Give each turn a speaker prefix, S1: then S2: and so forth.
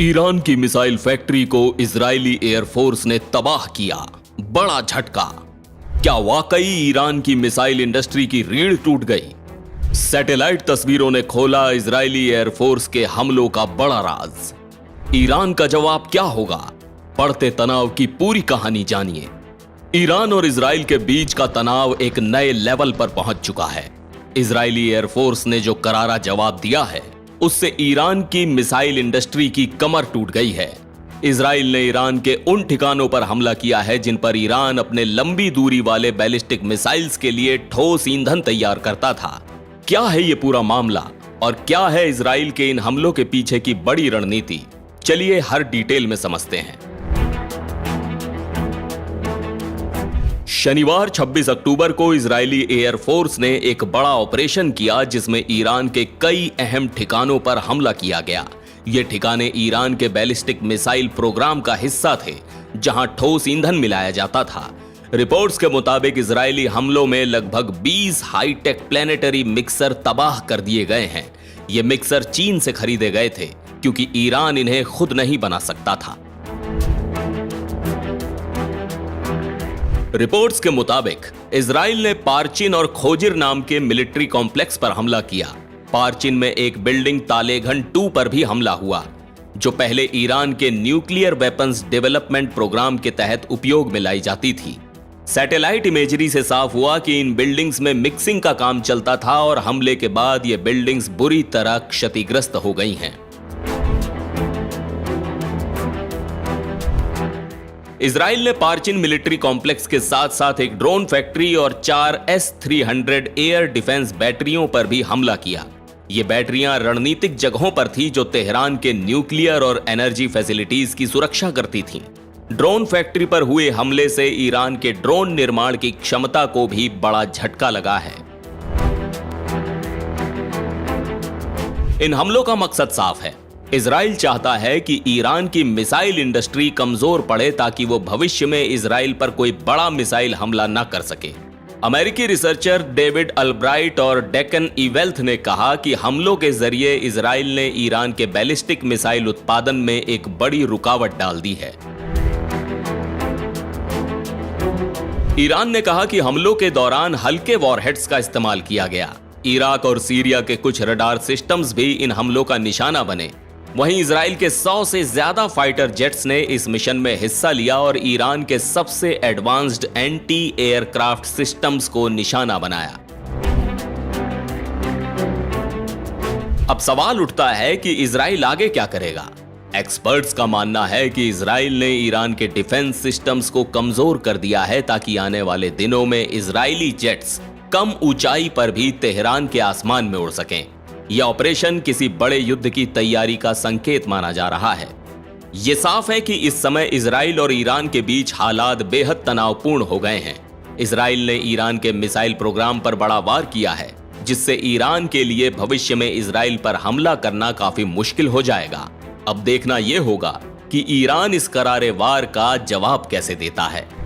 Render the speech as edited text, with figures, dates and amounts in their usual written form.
S1: Iran की missile factory को Israeli air force ने तबाह किया। बड़ा झटका। क्या वाकई ईरान की मिसाइल इंडस्ट्री की रीढ़ टूट गई? सैटेलाइट तस्वीरों ने खोला इजरायली एयरफोर्स के हमलों का बड़ा राज। ईरान का जवाब क्या होगा? बढ़ते तनाव की पूरी कहानी जानिए। ईरान और इजराइल के बीच का तनाव एक नए लेवल पर पहुंच चुका है। इजरायली एयरफोर्स ने जो करारा जवाब दिया है, उससे ईरान की मिसाइल इंडस्ट्री की कमर टूट गई है। इजराइल ने ईरान के उन ठिकानों पर हमला किया है जिन पर ईरान अपने लंबी दूरी वाले बैलिस्टिक मिसाइल्स के लिए ठोस ईंधन तैयार करता था। क्या है ये पूरा मामला और क्या है इजराइल के इन हमलों के पीछे की बड़ी रणनीति? चलिए हर डिटेल में समझते हैं। शनिवार 26 अक्टूबर को इजरायली एयरफोर्स ने एक बड़ा ऑपरेशन किया जिसमें ईरान के कई अहम ठिकानों पर हमला किया गया। ये ठिकाने ईरान के बैलिस्टिक मिसाइल प्रोग्राम का हिस्सा थे, जहां ठोस ईंधन मिलाया जाता था। रिपोर्ट्स के मुताबिक इजरायली हमलों में लगभग 20 हाईटेक प्लेनेटरी मिक्सर तबाह कर दिए गए हैं। ये मिक्सर चीन से खरीदे गए थे क्योंकि ईरान इन्हें खुद नहीं बना सकता था। रिपोर्ट्स के मुताबिक इजराइल ने पार्चिन और खोजिर नाम के मिलिट्री कॉम्प्लेक्स पर हमला किया। पार्चिन में एक बिल्डिंग तालेघन 2 पर भी हमला हुआ, जो पहले ईरान के न्यूक्लियर वेपन्स डेवलपमेंट प्रोग्राम के तहत उपयोग में लाई जाती थी। सैटेलाइट इमेजरी से साफ हुआ कि इन बिल्डिंग्स में मिक्सिंग का काम चलता था और हमले के बाद ये बिल्डिंग्स बुरी तरह क्षतिग्रस्त हो गई हैं। इजराइल ने पार्चिन मिलिट्री कॉम्प्लेक्स के साथ साथ एक ड्रोन फैक्ट्री और 4 S-300 एयर डिफेंस बैटरियों पर भी हमला किया। ये बैटरियां रणनीतिक जगहों पर थी जो तेहरान के न्यूक्लियर और एनर्जी फैसिलिटीज की सुरक्षा करती थीं। ड्रोन फैक्ट्री पर हुए हमले से ईरान के ड्रोन निर्माण की क्षमता को भी बड़ा झटका लगा है। इन हमलों का मकसद साफ है। इजराइल चाहता है कि ईरान की मिसाइल इंडस्ट्री कमजोर पड़े ताकि वो भविष्य में इजराइल पर कोई बड़ा मिसाइल हमला न कर सके। अमेरिकी रिसर्चर डेविड अल्ब्राइट और डेक्कन ई-वेल्थ ने कहा कि हमलों के जरिए इजराइल ने ईरान के बैलिस्टिक मिसाइल उत्पादन में एक बड़ी रुकावट डाल दी है। ईरान ने कहा कि हमलों के दौरान हल्के वॉरहेड्स का इस्तेमाल किया गया। इराक और सीरिया के कुछ रडार सिस्टम्स भी इन हमलों का निशाना बने। वहीं इजराइल के 100 से ज्यादा फाइटर जेट्स ने इस मिशन में हिस्सा लिया और ईरान के सबसे एडवांस्ड एंटी एयरक्राफ्ट सिस्टम्स को निशाना बनाया। अब सवाल उठता है कि इजराइल आगे क्या करेगा? एक्सपर्ट्स का मानना है कि इजराइल ने ईरान के डिफेंस सिस्टम्स को कमजोर कर दिया है ताकि आने वाले दिनों में इजरायली जेट्स कम ऊंचाई पर भी तेहरान के आसमान में उड़ सकें। यह ऑपरेशन किसी बड़े युद्ध की तैयारी का संकेत माना जा रहा है। यह साफ है कि इस समय इजराइल और ईरान के बीच हालात बेहद तनावपूर्ण हो गए हैं। इजराइल ने ईरान के मिसाइल प्रोग्राम पर बड़ा वार किया है, जिससे ईरान के लिए भविष्य में इजराइल पर हमला करना काफी मुश्किल हो जाएगा। अब देखना यह होगा कि ईरान इस करारे वार का जवाब कैसे देता है।